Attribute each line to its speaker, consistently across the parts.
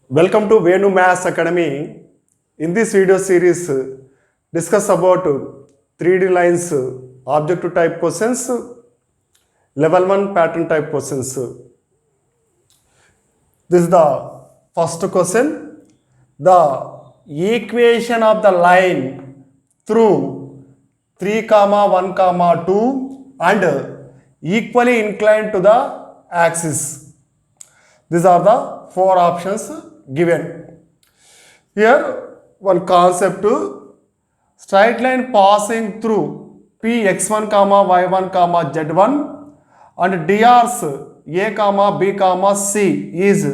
Speaker 1: Welcome to Venu Maths Academy. In this video series, discuss about 3D lines, objective type questions, level 1 pattern type questions. This is the first question. The equation of the line through 3, 1, 2 and equally inclined to the axis. These are the four options given. Here one concept, straight line passing through Px1, y1, z1 and drs a, b, c is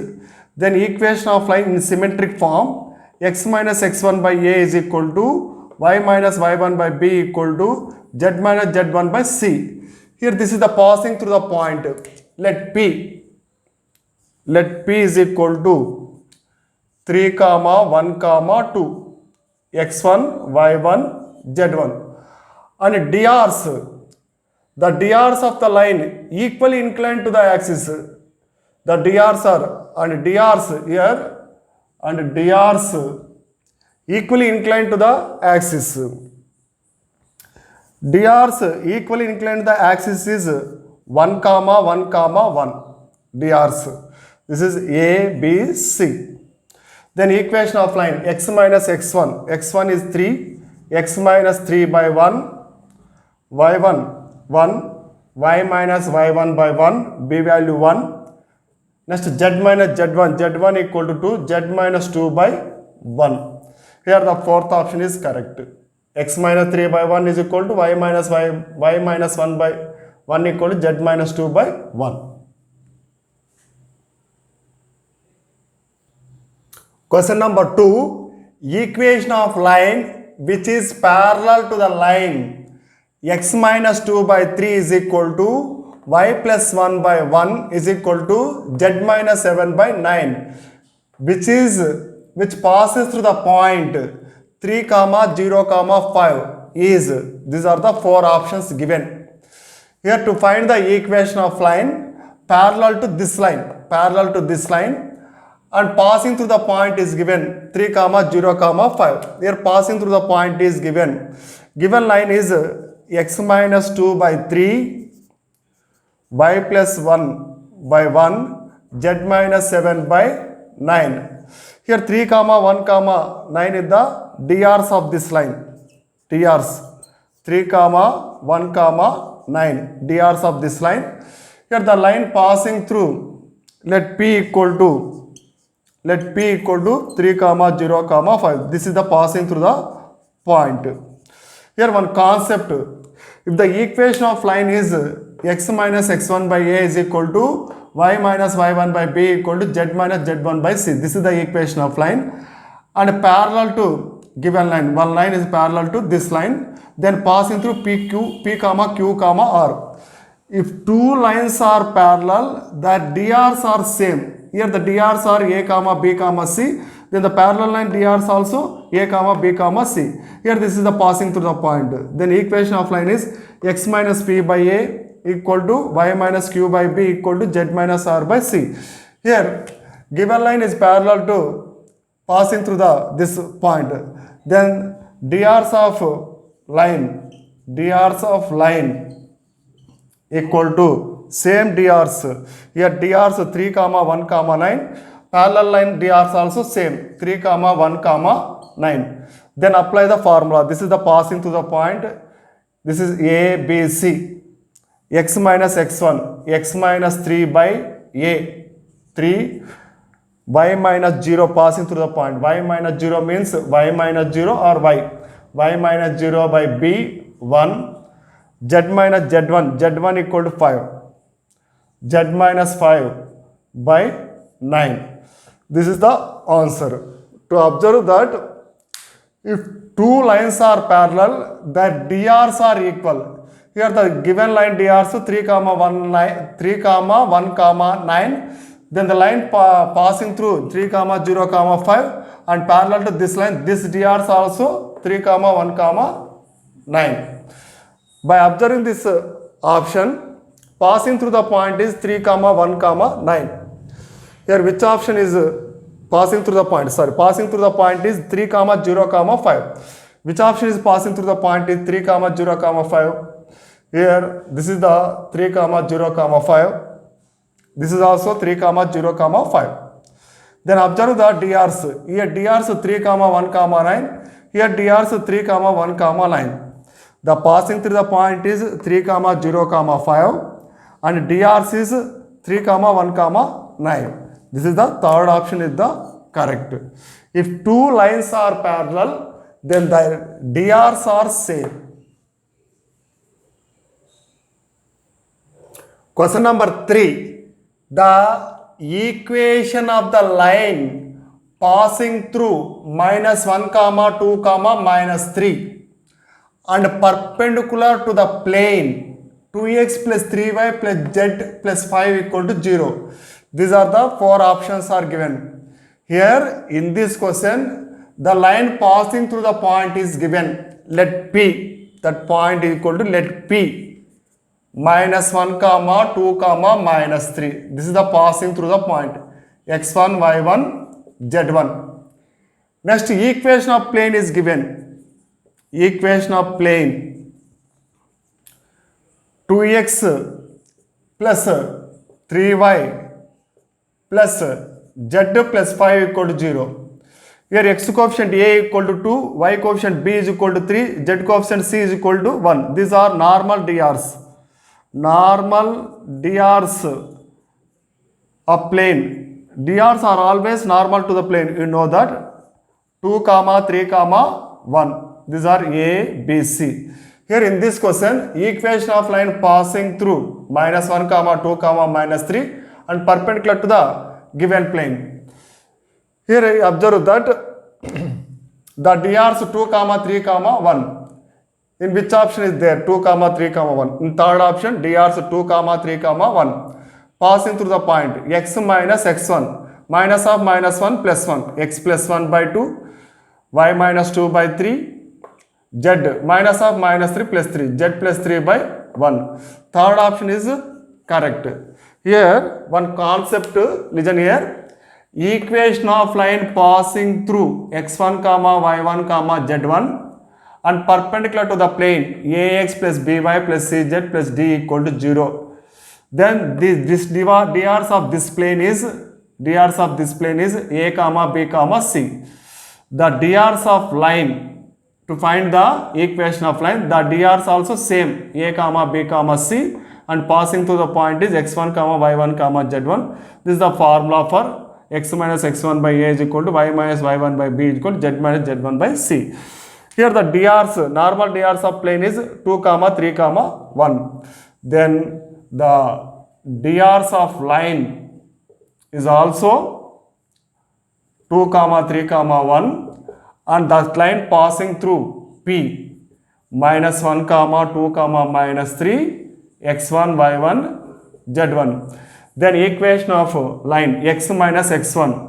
Speaker 1: then equation of line in symmetric form. X minus x1 by a is equal to y minus y1 by b equal to z minus z1 by c. Here this is the passing through the point. Let p is equal to 3, 1, 2, x1, y1, z1 and drs, the drs of the line equally inclined to the axis. The drs are and drs here and drs equally inclined to the axis. Drs equally inclined to the axis is 1, 1, 1 drs. This is A, B, C. Then equation of line x minus x1. x1 is 3. X minus 3 by 1. y1 1. Y minus y1 by 1. B value 1. Next z minus z1. z1 equal to 2. Z minus 2 by 1. Here the fourth option is correct. X minus 3 by 1 is equal to y minus 1 by 1 equal to z minus 2 by 1. Question number 2, equation of line which is parallel to the line x minus 2 by 3 is equal to y plus 1 by 1 is equal to z minus 7 by 9, which passes through the point 3, 0, 5 is, these are the four options given. Here to find the equation of line parallel to this line, and passing through the point is given 3, 0, 5. Here passing through the point is given. Given line is x minus 2 by 3, y plus 1 by 1, z minus 7 by 9. Here 3, 1, 9 is the drs of this line. Drs 3, 1, 9 drs of this line. Here the line passing through, let p equal to 3, 0, 5. This is the passing through the point. Here one concept. If the equation of line is x minus x1 by a is equal to y minus y1 by b equal to z minus z1 by c. This is the equation of line. And parallel to given line. One line is parallel to this line. Then passing through p, q, r. If two lines are parallel, the drs are same. Here the drs are a, b, c. Then the parallel line drs also a, b, c. Here this is the passing through the point. Then equation of line is x minus p by a equal to y minus q by b equal to z minus r by c. Here given line is parallel to passing through this point. Then drs of line equal to same drs. Here drs 3, 1, 9. Parallel line drs also same 3, 1, 9. Then apply the formula. This is the passing through the point. This is a, b, c. X minus x1. X minus 3 by a. 3. Y minus 0 passing through the point. Y minus 0 means y minus 0 or y. Y minus 0 by b 1. Z minus z1. z1 equal to 5. Z minus 5 by 9. This is the answer. To observe that if two lines are parallel, the drs are equal. Here the given line drs 3, 1, 9. Then the line passing through 3, 0, 5 and parallel to this line, this drs also 3, 1, 9. By observing this option, passing through the point is 3, 1, 9. Here which option is passing through the point. Sorry, passing through the point is 3 comma 0 comma 5. Which option is passing through the point is 3 comma 0 comma 5? Here this is the 3 comma 0 comma 5. This is also 3 comma 0 comma 5. Then observe the DRs. Here DRs 3 comma 1 comma 9. Here DRs 3 comma 1 comma 9. The passing through the point is 3 comma 0 comma 5 and DRs is 3 comma 1 comma 9. This is the third option is the correct. If two lines are parallel, then the DRs are same. Question number 3. The equation of the line passing through minus 1 comma 2 comma minus 3 and perpendicular to the plane 2x plus 3y plus z plus 5 equal to 0. These are the 4 options are given. Here in this question, the line passing through the point is given. Let P, that point is equal to let P minus 1 comma 2 comma minus 3. This is the passing through the point x1, y1, z1. Next, equation of plane is given. Equation of plane 2x plus 3y plus z plus 5 equal to 0. Here x coefficient a equal to 2, y coefficient b is equal to 3, z coefficient c is equal to 1. These are normal DRs. Normal DRs of plane. DRs are always normal to the plane. You know that 2 comma 3 comma 1. These are A, B, C. Here in this question, equation of line passing through minus 1 comma 2 comma minus 3 and perpendicular to the given plane. Here I observe that the DRs 2 comma 3 comma 1. In which option is there? 2 comma 3 comma 1. In third option, DRs 2 comma 3 comma 1. Passing through the point x minus x1. Minus of minus 1 plus 1. X plus 1 by 2. Y minus 2 by 3. Z minus of minus 3 plus 3. Z plus 3 by 1. Third option is correct. Here one concept, listen here. Equation of line passing through x1 comma y1 comma z1 and perpendicular to the plane ax plus by plus cz plus d equal to 0. Then this DRs of this plane is a comma b comma c. The DRs of line, to find the equation of line, the DRs also same a comma b comma c and passing through the point is x1 comma y1 comma z1. This is the formula for x minus x1 by a is equal to y minus y1 by b is equal to z minus z1 by c. Here the DRs, normal DRs of plane is 2 comma 3 comma 1. Then the DRs of line is also 2 comma 3 comma 1 and that line passing through P minus 1 comma 2 comma minus 3 x1 y1 z1. Then equation of line x minus x1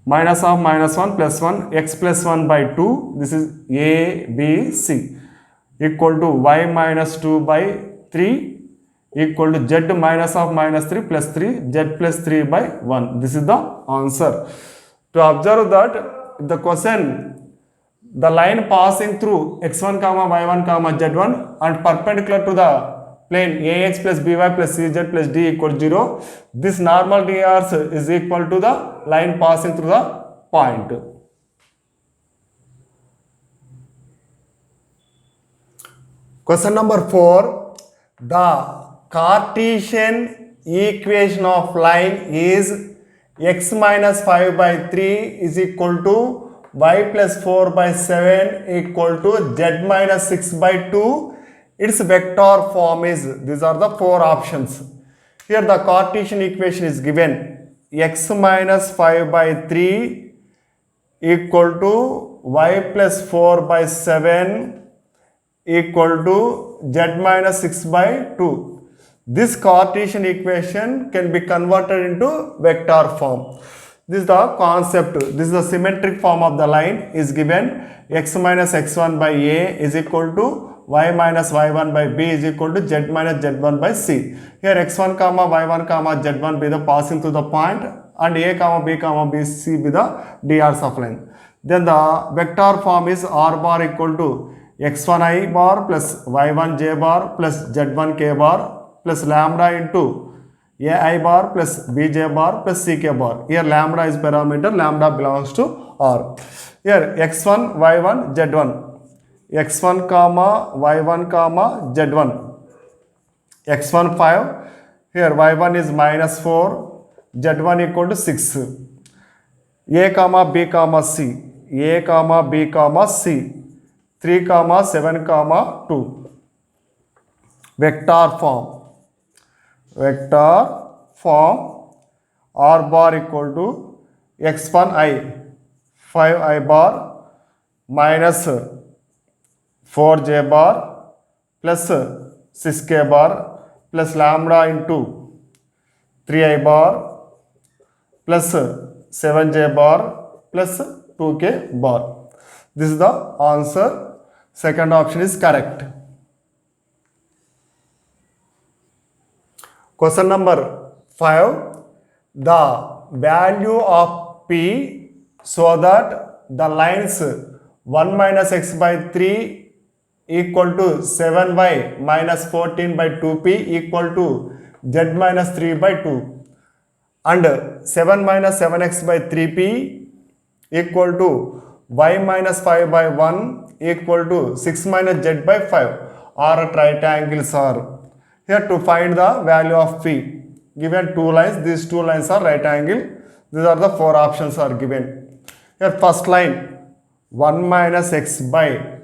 Speaker 1: minus of minus 1 plus 1 x plus 1 by 2, this is a b c, equal to y minus 2 by 3 equal to z minus of minus 3 plus 3 z plus 3 by 1. This is the answer. To observe that the question, the line passing through x1 comma y1 comma z1 and perpendicular to the plane ax plus by plus cz plus d equal to 0. This normal DRs is equal to the line passing through the point. Question number 4. The Cartesian equation of line is x minus 5 by 3 is equal to y plus 4 by 7 equal to z minus 6 by 2. Its vector form is, these are the 4 options. Here the Cartesian equation is given x minus 5 by 3 equal to y plus 4 by 7 equal to z minus 6 by 2. This Cartesian equation can be converted into vector form. This is the concept. This is the symmetric form of the line is given x minus x1 by a is equal to y minus y1 by b is equal to z minus z1 by c. Here x1 comma y1 comma z1 be the passing through the point and a comma b c be the dr's of line. Then the vector form is r bar equal to x1 I bar plus y1 j bar plus z1 k bar plus lambda into ai bar plus bj bar plus ck bar. Here lambda is parameter, lambda belongs to r. Here x1 y1 z1, x1 comma y1 comma z1, x1 5, here y1 is minus 4, z1 equal to 6, a comma b comma c, a comma b comma c, 3 comma 7 comma 2. Vector form r bar equal to x1 I 5 I bar minus 4 j bar plus 6 k bar plus lambda into 3 I bar plus 7 j bar plus 2 k bar. This is the answer. Second option is correct. Question number 5. The value of P so that the lines 1 minus x by 3 equal to 7y minus 14 by 2p equal to z minus 3 by 2 and 7 minus 7x by 3p equal to y minus 5 by 1 equal to 6 minus z by 5 are at right angles are. Here to find the value of P, given two lines, these two lines are right angle, these are the four options are given. Here first line 1 minus x by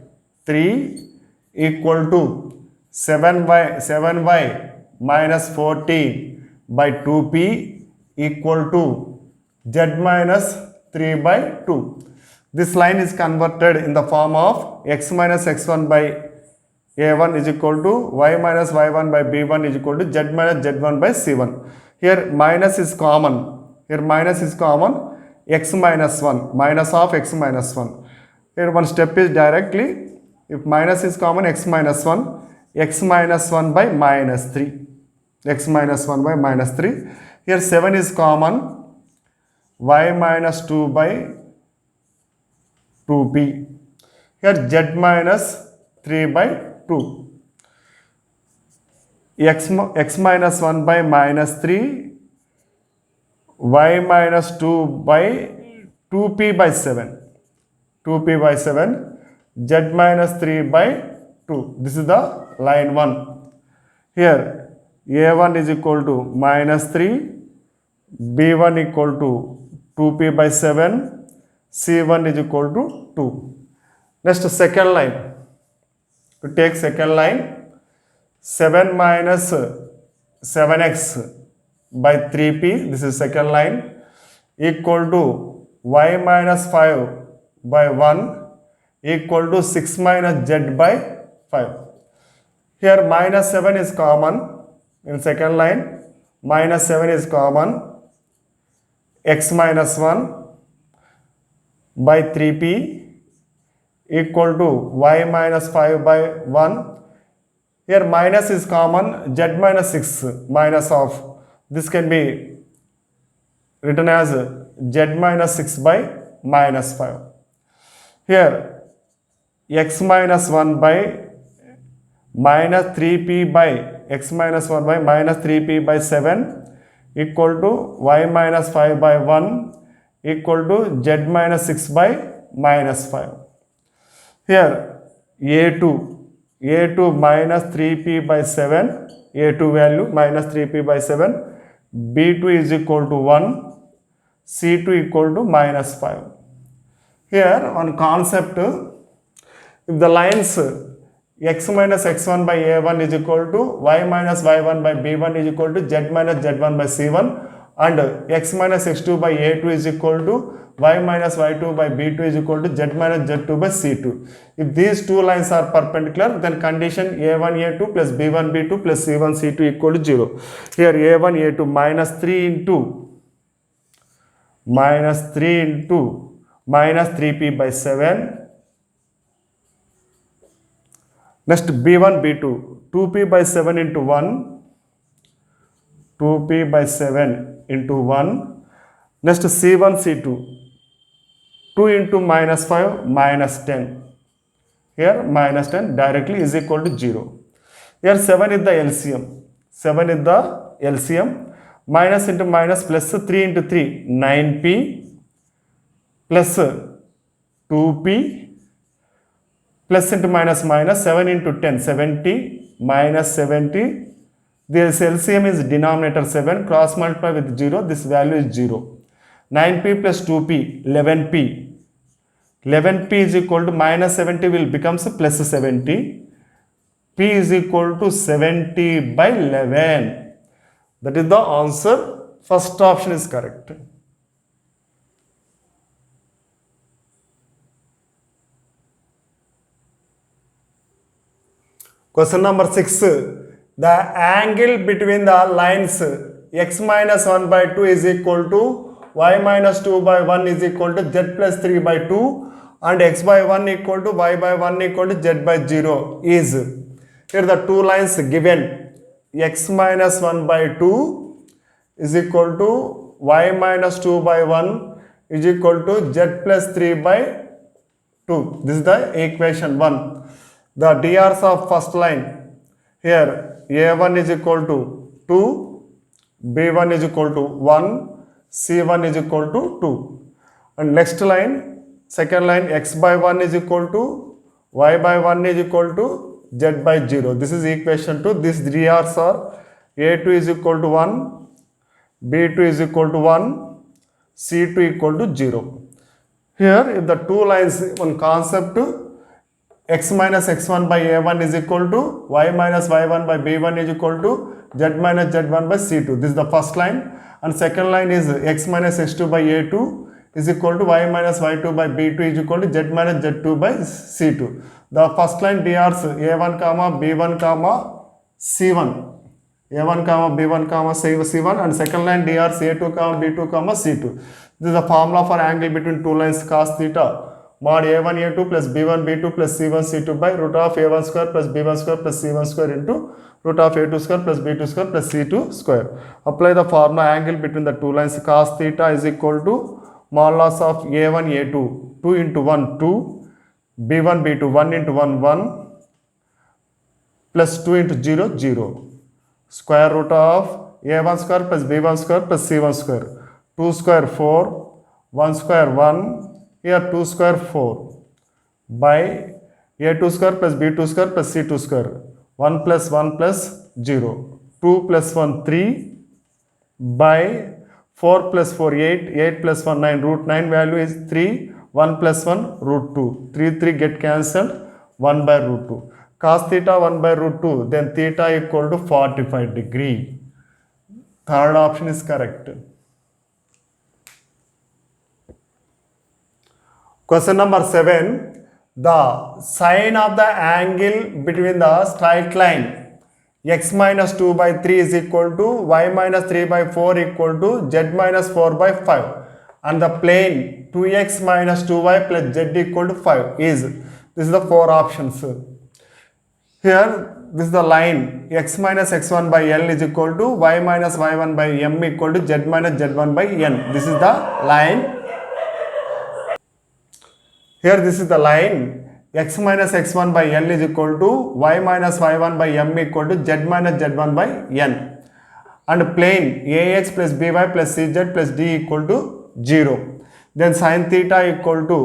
Speaker 1: 3 equal to 7y minus 14 by 2p equal to z minus 3 by 2. This line is converted in the form of x minus x1 by a1 is equal to y minus y1 by b1 is equal to z minus z1 by c1. Here minus is common. Here minus is common. X minus 1. Minus of x minus 1. Here one step is directly. If minus is common, x minus 1. X minus 1 by minus 3. X minus 1 by minus 3. Here 7 is common. Y minus 2 by 2p. Here z minus 3 by 2. X minus 1 by minus 3, y minus 2 by 2p by 7, 2p by 7, z minus 3 by 2. This is the line 1. Here a1 is equal to minus 3, b1 equal to 2p by 7, c1 is equal to 2. Next second line. To take second line, 7 minus 7x by 3p, this is second line, equal to y minus 5 by 1 equal to 6 minus z by 5. Here minus 7 is common in second line, minus 7 is common, x minus 1 by 3p equal to y minus 5 by 1. Here minus is common, z minus 6 minus of. This can be written as z minus 6 by minus 5. Here x minus 1 by minus 3p by x minus 1 by minus 3p by 7 equal to y minus 5 by 1 equal to z minus 6 by minus 5. Here a2 minus 3p by 7, a2 value minus 3p by 7, b2 is equal to 1, c2 equal to minus 5. Here on concept, if the lines x minus x1 by a1 is equal to y minus y1 by b1 is equal to z minus z1 by c1 and x minus x2 by a2 is equal to y minus y2 by b2 is equal to z minus z2 by c2. If these two lines are perpendicular, then condition a1 a2 plus b1 b2 plus c1 c2 equal to 0. Here a1 a2 minus 3 into minus 3p by 7 Next B1, B2, 2p by 7 into 1, 2p by 7 into 1. Next C1, C2, 2 into minus 5, minus 10. Here minus 10 directly is equal to 0. Here 7 is the LCM. 7 is the LCM. Minus into minus plus 3 into 3, 9p plus 2p plus into minus minus 7 into 10, 70 minus 70. This LCM is denominator 7, cross multiply with 0, this value is 0. 9p plus 2p, 11p. 11p is equal to minus 70 will becomes plus 70. P is equal to 70 by 11. That is the answer. First option is correct. Question number 6. The angle between the lines x minus 1 by 2 is equal to y minus 2 by 1 is equal to z plus 3 by 2 and x by 1 equal to y by 1 equal to z by 0 is. Here the two lines given, x minus 1 by 2 is equal to y minus 2 by 1 is equal to z plus 3 by 2. This is the equation 1. The DRs of first line, here A1 is equal to 2, B1 is equal to 1, C1 is equal to 2. And next line, second line, x by 1 is equal to y by 1 is equal to z by 0. This is equation 2. These DRs are A2 is equal to 1, B2 is equal to 1, C2 equal to 0. Here, if the two lines, one concept, x minus x1 by a1 is equal to y minus y1 by b1 is equal to z minus z1 by c2. This is the first line. And second line is x minus x2 by a2 is equal to y minus y2 by b2 is equal to z minus z2 by c2. The first line DRs a1 comma b1 comma c1. a1 comma b1 comma c1 and second line DRs a2 comma b2 comma c2. This is the formula for angle between two lines cos theta. Mod a1 a2 plus b1 b2 plus c1 c2 by root of a1 square plus b1 square plus c1 square into root of a2 square plus b2 square plus c2 square. Apply the formula angle between the two lines. Cos theta is equal to modulus of a1 a2 2 into 1 2 b1 b2 1 into 1 1 plus 2 into 0 0 square root of a1 square plus b1 square plus c1 square 2 square 4 1 square 1. Here 2 square 4 by a2 square plus b2 square plus c2 square 1 plus 0 2 plus 1 3 by 4 plus 4 8 8 plus 1 9 root 9 value is 3 1 plus 1 root 2 3 3 get cancelled 1 by root 2 cos theta 1 by root 2 then theta equal to 45 degree. Third option is correct. Question number 7. The sine of the angle between the straight line x minus 2 by 3 is equal to y minus 3 by 4 equal to z minus 4 by 5 and the plane 2x minus 2y plus z equal to 5 is. This is the four options. Here this is the line x minus x1 by l is equal to y minus y1 by m equal to z minus z1 by n. This is the line. Here this is the line x minus x1 by l is equal to y minus y1 by m equal to z minus z1 by n and plane ax plus by plus cz plus d equal to 0. Then sin theta equal to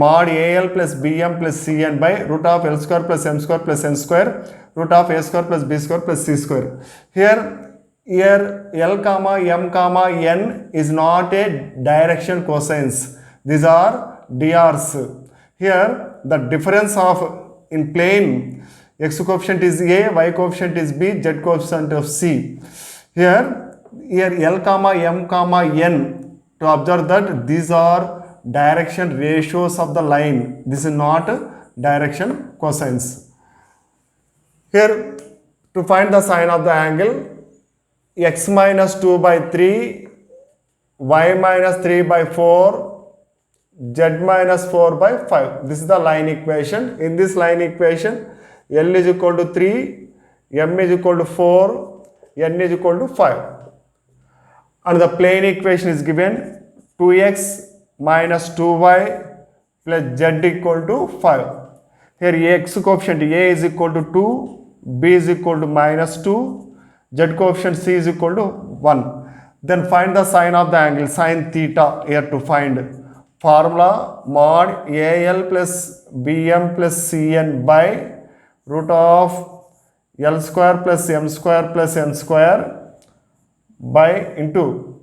Speaker 1: mod al plus bm plus cn by root of l square plus m square plus n square root of a square plus b square plus c square. Here l comma m comma n is not a direction cosines. These are DRs. Here the difference of in plane x coefficient is a, y coefficient is b, z coefficient of c. Here l comma m comma n, to observe that these are direction ratios of the line. This is not direction cosines. Here to find the sine of the angle x minus 2 by 3 y minus 3 by 4 z minus 4 by 5. This is the line equation. In this line equation, L is equal to 3, M is equal to 4, N is equal to 5. And the plane equation is given 2x minus 2y plus z equal to 5. Here x coefficient A is equal to 2, B is equal to minus 2, z coefficient C is equal to 1. Then find the sine of the angle, sine theta here to find. Formula mod AL plus BM plus CN by root of L square plus M square plus N square by into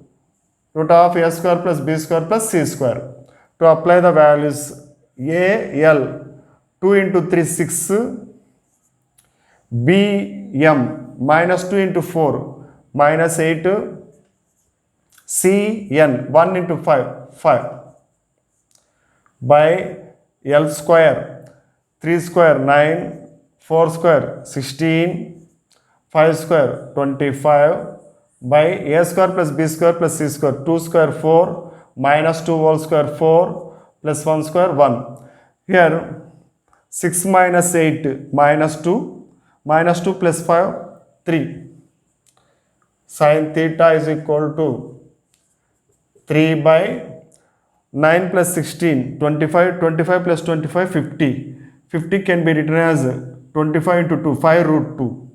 Speaker 1: root of A square plus B square plus C square. To apply the values, AL 2 into 3 6, BM minus 2 into 4 minus 8, CN 1 into 5 by L square 3 square 9, 4 square 16, 5 square 25 by A square plus B square plus C square 2 square 4 minus 2 whole square 4 plus 1 square 1. Here 6 minus 8 minus 2 plus 5 3. Sin theta is equal to 3 by 9 plus 16 25, 25 plus 25 50. 50 can be written as 25 into 2 5 root 2,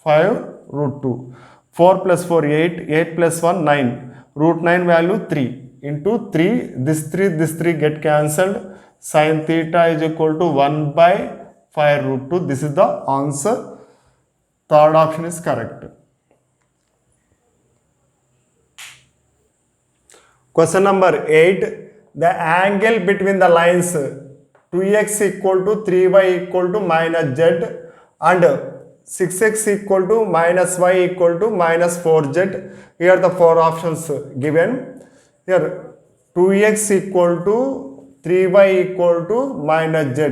Speaker 1: 5 root 2. 4 plus 4 8, 8 plus 1 9, root 9 value 3 into 3, this 3 get cancelled. Sin theta is equal to 1 by 5 root 2. This is the answer. Third option is correct. Question number 8. The angle between the lines 2x equal to 3y equal to minus z and 6x equal to minus y equal to minus 4z. Here the four options given. Here 2x equal to 3y equal to minus z.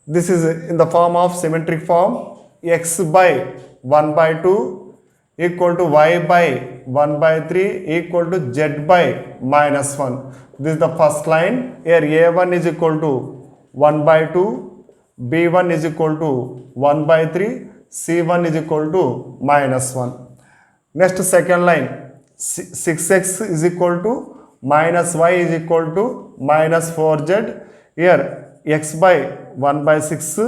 Speaker 1: This is in the form of symmetric form. X by 1 by 2 equal to y by 1 by 3 equal to z by minus 1. This is the first line. Here A1 is equal to 1 by 2, B1 is equal to 1 by 3, C1 is equal to minus 1. Next second line, 6x is equal to minus y is equal to minus 4z. Here x by 1 by 6,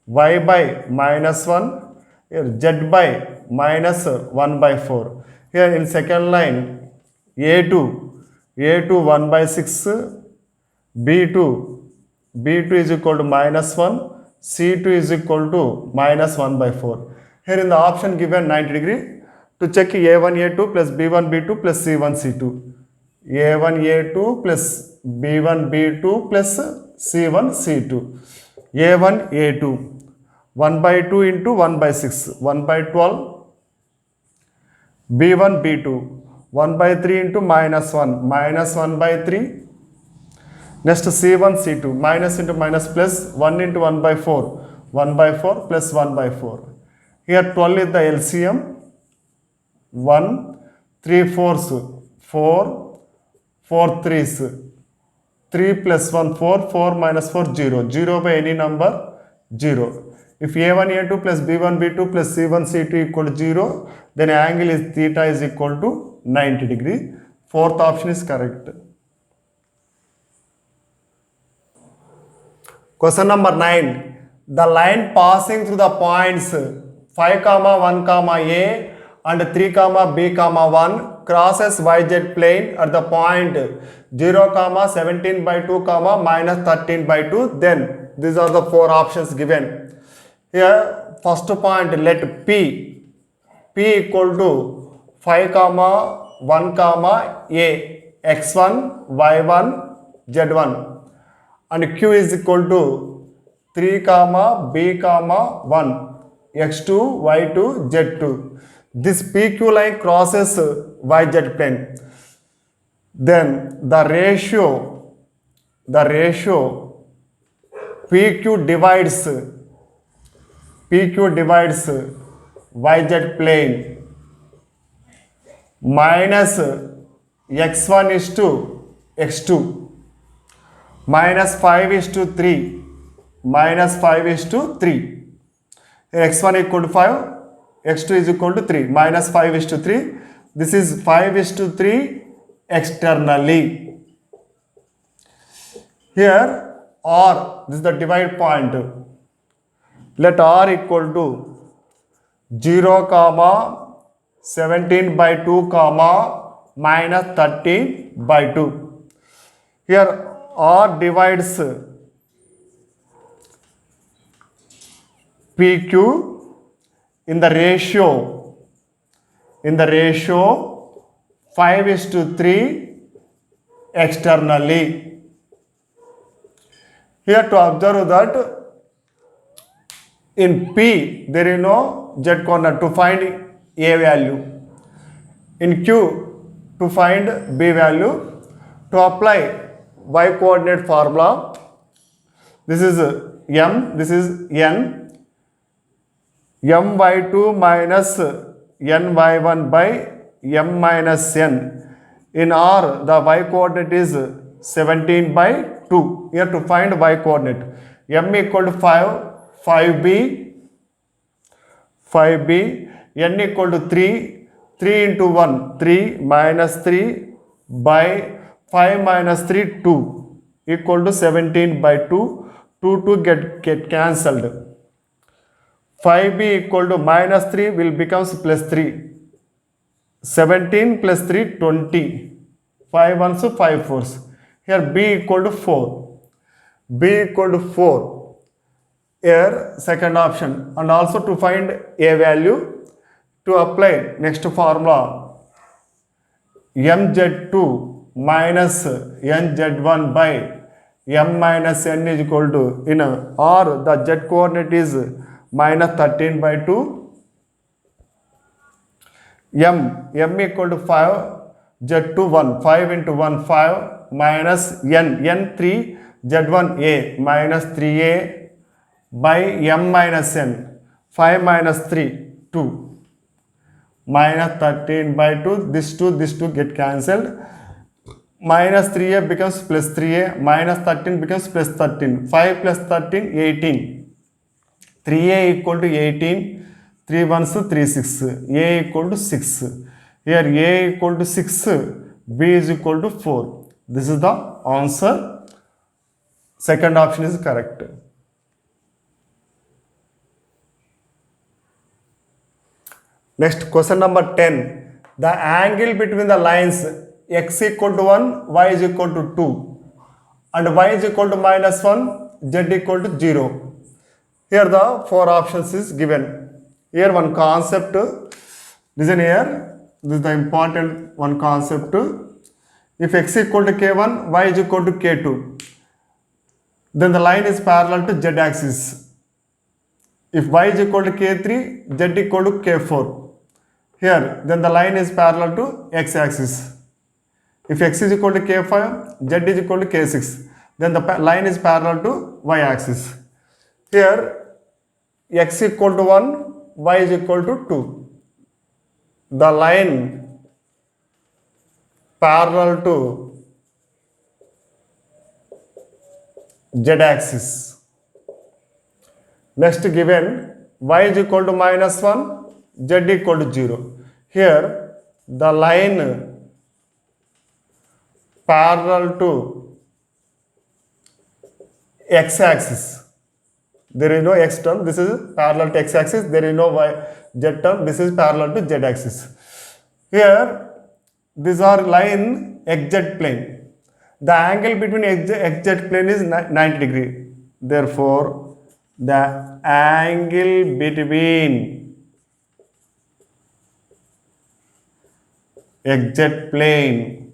Speaker 1: y by minus 1, here z by minus 1 by 4. Here in second line, A2 1 by 6, B2 is equal to minus 1, C2 is equal to minus 1 by 4. Here in the option given 90 degree, to check A1 A2 plus B1 B2 plus C1 C2. A1 A2 plus B1 B2 plus C1 C2. A1 A2 1 by 2 into 1 by 6, 1 by 12. B1 B2 1 by 3 into minus 1, minus 1 by 3. Next C1 C2 minus into minus plus 1 into 1 by 4, 1 by 4 plus 1 by 4. Here 12 is the LCM. 1 3 4s 4, 4 3s 3 plus 1 4, 4 minus 4 0, 0 by any number 0. If A1 A2 plus B1 B2 plus C1 C2 equal to 0, then angle is theta is equal to 90 degree. Fourth option is correct. Question number 9. The line passing through the points 5, 1, A and 3, B, 1 crosses YZ plane at the point 0, 17 by 2, minus 13 by 2. Then these are the four options given. Here first point, let P equal to 5, 1, A, x1, y1, z1 and Q is equal to 3, B, 1, x2, y2, z2. This PQ line crosses YZ plane. Then the ratio PQ divides YZ plane minus x1 is to x2. minus 5 is to 3, minus 5 is to 3. X1 equal to 5, x2 is equal to 3, minus 5 is to 3. This is 5 is to 3 externally. Here R, this is the divide point. Let R equal to 0, comma 17 by 2, comma minus 13 by 2. Here R divides PQ in the ratio 5 is to 3 externally. Here to observe that in P there is no Z coordinate to find A value. In Q to find B value. To apply Y coordinate formula, this is M, this is N. My2 minus ny1 by m minus n. In R, the y coordinate is 17 by 2. Here to find y coordinate, m equal to 5, 5b, n equal to 3, 3 into 1, 3 minus 3 by 5 minus 3, 2 equal to 17 by 2. 2 get cancelled. 5b equal to minus 3 will becomes plus 3. 17 plus 3, 20. 5 ones, 5 fours. Here b equal to 4. B equal to 4. Here second option. And also to find a value, to apply next formula, mz2 minus nz1 by m minus n is equal to, in R the z coordinate is minus 13 by 2. M equal to 5, z2 1, 5 into 1 5 minus n 3, z1 a minus 3a by m minus n, 5 minus 3, 2, minus 13 by 2, this 2 get cancelled. Minus 3a becomes plus 3a, minus 13 becomes plus 13, 5 plus 13, 18. 3a equal to 18, 3 ones, 3 6, a equal to 6. Here a equal to 6, b is equal to 4. This is the answer. Second option is correct. Next, question number 10. The angle between the lines x equal to 1, y is equal to 2 and y is equal to minus 1, z equal to 0. Here the four options is given. Here one concept, listen here, this is the important one concept. If x equal to k1, y is equal to k2, then the line is parallel to z axis. If y is equal to k3, z equal to k4. Here, then the line is parallel to x axis. If x is equal to k5, z is equal to k6, then the line is parallel to y axis. Here, x equal to 1, y is equal to 2. The line parallel to z axis. Next given, y is equal to minus 1, z equal to 0. Here, the line parallel to x axis. There is no x term, this is parallel to x axis. There is no y z term, this is parallel to z axis. Here, these are line xz plane. The angle between xz plane is 90 degree. Therefore, the angle between xz plane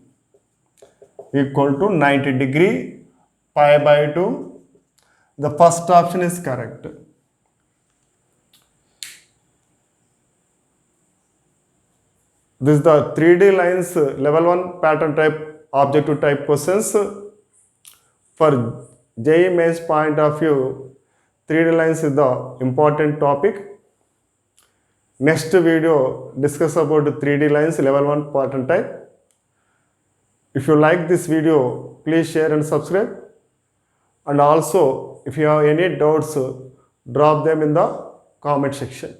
Speaker 1: equal to 90 degree, pi by 2. The first option is correct. This is the 3D lines level 1 pattern type objective type questions. For JEE Mains point of view, 3D lines is the important topic. Next video discuss about 3D lines level 1 pattern type. If you like this video, please share and subscribe. And also, if you have any doubts, drop them in the comment section.